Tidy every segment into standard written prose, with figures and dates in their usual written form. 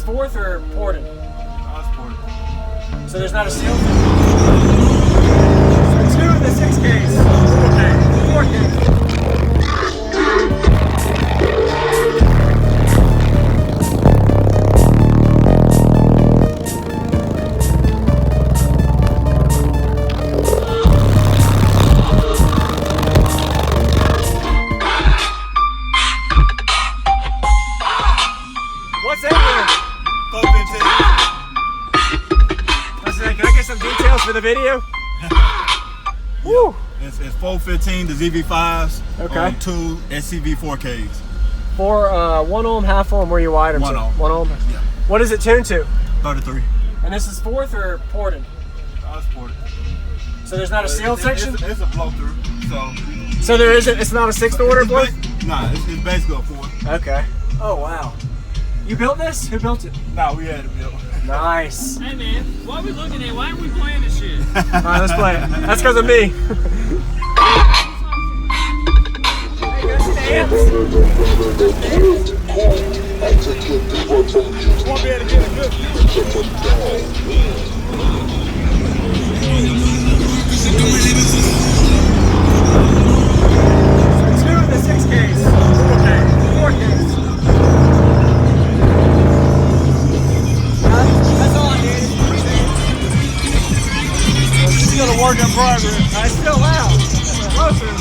is fourth or ported? Oh, it's ported. So there's not a seal? So 2 in the 6 case. 4 case. What's that one? 415. Listen, can I get some details for the video? Woo! It's 415, the ZV5s. Okay. 2 SCV4Ks. For 1 ohm, half ohm, where you wire them 1 to? ohm. 1 ohm? Yeah. What is it tuned to? 33. And this is fourth or ported? Oh, it's ported. So there's not a sealed section? It's a blow-through, So there isn't, it's not a 6th order blow? Nah, it's basically a 4th. Okay. Oh, wow. You built this? Who built it? Nah, we had it built. Nice. Hey man, what are we looking at? Why aren't we playing this shit? Alright, let's play it. That's because of me. Hey, go see the amps. Won't be able to get a good view. 2 in the 6 case. 4 case. That's all I need. It's still a work in progress. It's still loud. Closer.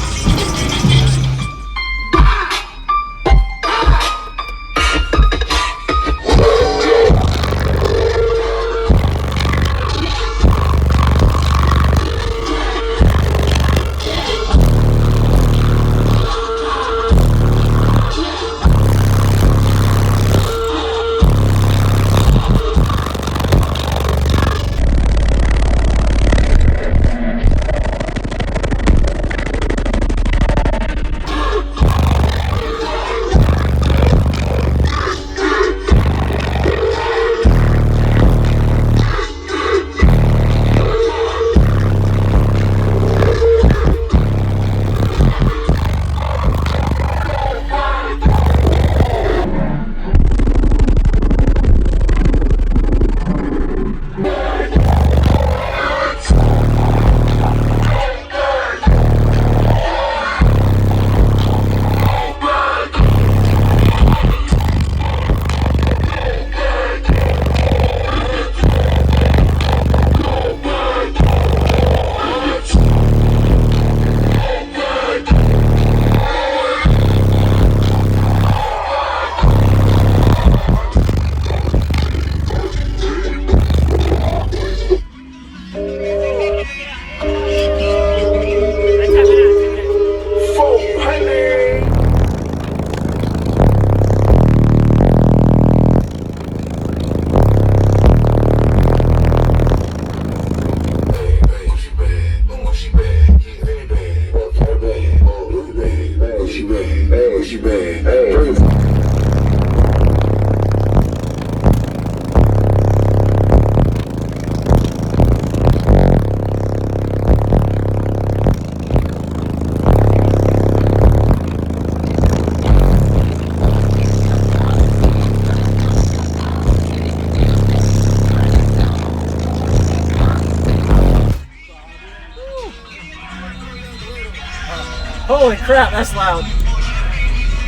Holy crap, that's loud.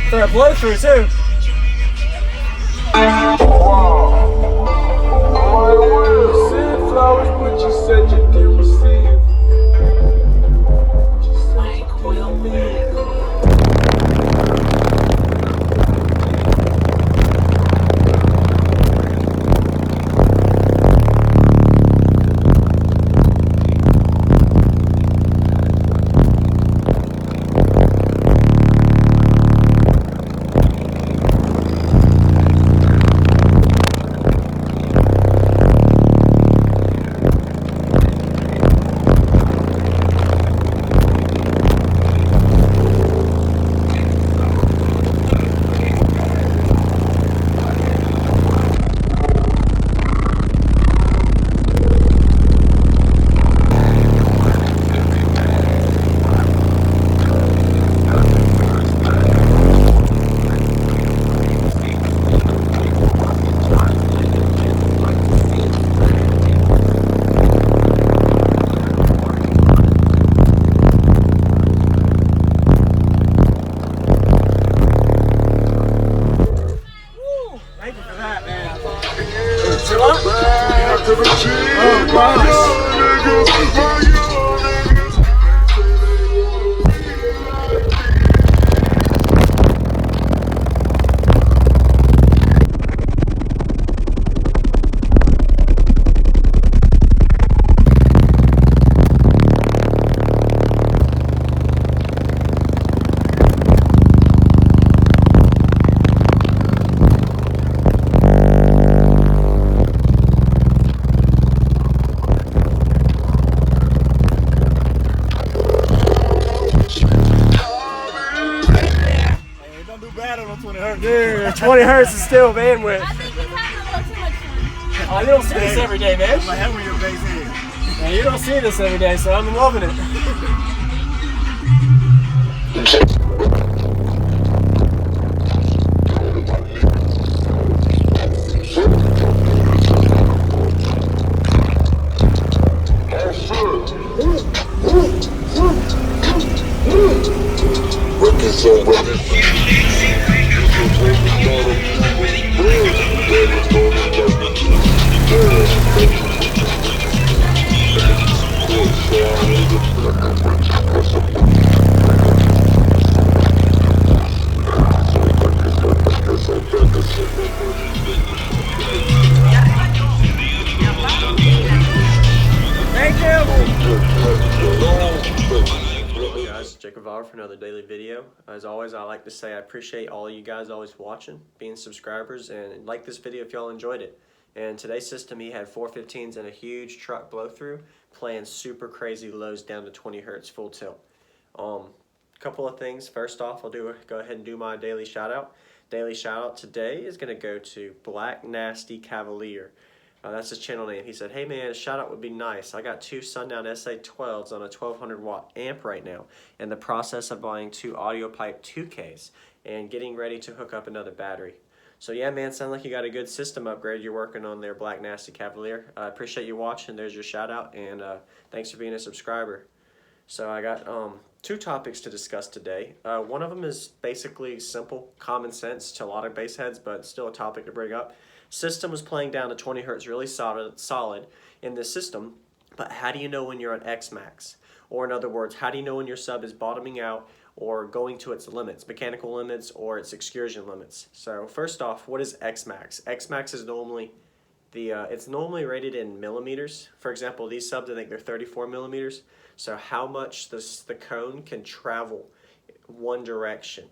For a blow through too. do battle on 20 hertz. Dude, 20 hertz is still bandwidth. I think he's having a little too much fun. Oh, you don't see this every day, man. Like having your bass head. Yeah, you don't see this every day, so I'm loving it. JacobViral for another daily video. As always, I like to say I appreciate all of you guys always watching, being subscribers, and like this video if y'all enjoyed it. And today's system, he had 415s and a huge truck blow through, playing super crazy lows down to 20 hertz full tilt. Couple of things. First off, I'll go ahead and do my daily shout out. Daily shout out today is going to go to Black Nasty Cavalier. That's his channel name. He said, hey man, a shout out would be nice. I got 2 Sundown SA12s on a 1200 watt amp right now, in the process of buying 2 audio pipe 2Ks and getting ready to hook up another battery. So yeah man, sounds like you got a good system upgrade you're working on there, Black Nasty Cavalier. I appreciate you watching. There's your shout out, and thanks for being a subscriber. So I got 2 topics to discuss today. One of them is basically simple, common sense to a lot of bass heads, but still a topic to bring up. System was playing down to 20 hertz really solid in this system, but how do you know when you're at XMAX? Or in other words, how do you know when your sub is bottoming out or going to its limits, mechanical limits or its excursion limits? So first off, what is XMAX? XMAX is normally it's normally rated in millimeters. For example, these subs, I think they're 34 millimeters. So how much the cone can travel one direction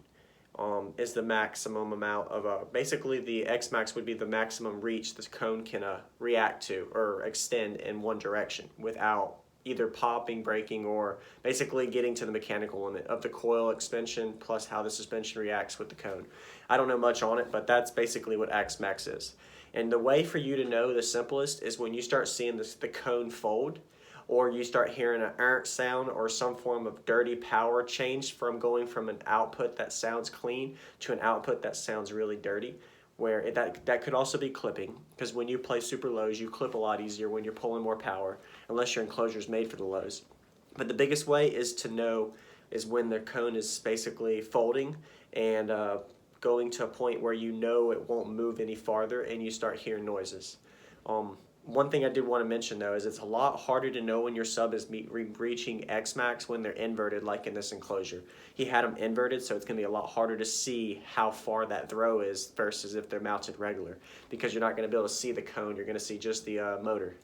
is the maximum amount of basically the XMAX would be the maximum reach this cone can react to or extend in one direction without either popping, breaking, or basically getting to the mechanical limit of the coil expansion plus how the suspension reacts with the cone. I don't know much on it, but that's basically what XMAX is. And the way for you to know the simplest is when you start seeing the cone fold, or you start hearing an errant sound or some form of dirty power change from going from an output that sounds clean to an output that sounds really dirty, where that could also be clipping, because when you play super lows, you clip a lot easier when you're pulling more power, unless your enclosure is made for the lows. But the biggest way is to know is when the cone is basically folding and going to a point where you know it won't move any farther and you start hearing noises. One thing I did want to mention though is it's a lot harder to know when your sub is reaching XMAX when they're inverted, like in this enclosure. He had them inverted, so it's going to be a lot harder to see how far that throw is versus if they're mounted regular, because you're not going to be able to see the cone, you're going to see just the motor.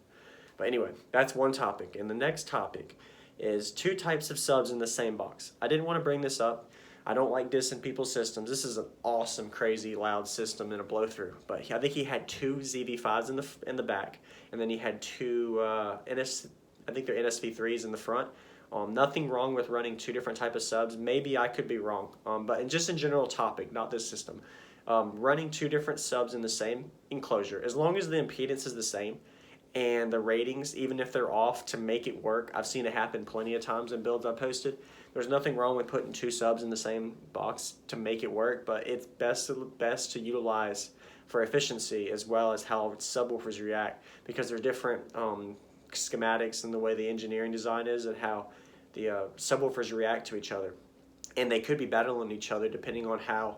But anyway, that's one topic. And the next topic is 2 types of subs in the same box. I didn't want to bring this up. I don't like dissing people's systems. This is an awesome, crazy, loud system in a blow-through. But I think he had 2 Zv5s in the back, and then he had 2 I think they're NSV3s in the front. Nothing wrong with running 2 different type of subs. Maybe I could be wrong, but just in general topic, not this system. Running 2 different subs in the same enclosure, as long as the impedance is the same and the ratings, even if they're off, to make it work. I've seen it happen plenty of times in builds I've posted. There's nothing wrong with putting 2 subs in the same box to make it work, but it's best to utilize for efficiency as well as how subwoofers react, because they're different schematics and the way the engineering design is and how the subwoofers react to each other. And they could be battling each other depending on how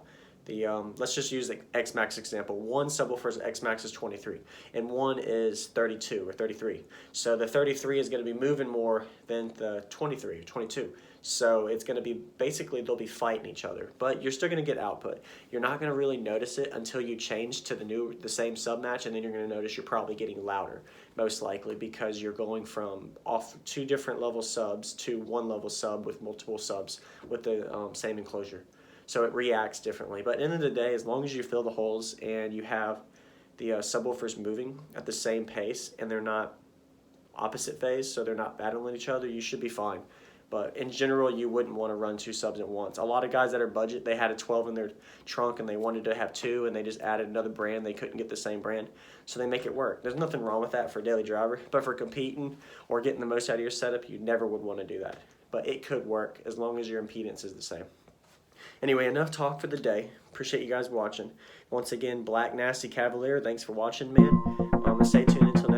let's just use the XMAX example. One subwoofer's XMAX is 23 and one is 32 or 33. So the 33 is going to be moving more than the 23 or 22. So it's going to be basically they'll be fighting each other, but you're still going to get output. You're not going to really notice it until you change to the same sub match, and then you're going to notice you're probably getting louder, most likely, because you're going from off 2 different level subs to 1 level sub with multiple subs with the same enclosure. So it reacts differently. But at the end of the day, as long as you fill the holes and you have the subwoofers moving at the same pace and they're not opposite phase, so they're not battling each other, you should be fine. But in general, you wouldn't want to run 2 subs at once. A lot of guys that are budget, they had a 12 in their trunk and they wanted to have 2 and they just added another brand. They couldn't get the same brand. So they make it work. There's nothing wrong with that for a daily driver. But for competing or getting the most out of your setup, you never would want to do that. But it could work as long as your impedance is the same. Anyway, enough talk for the day. Appreciate you guys watching. Once again, Black Nasty Cavalier, thanks for watching, man. Stay tuned until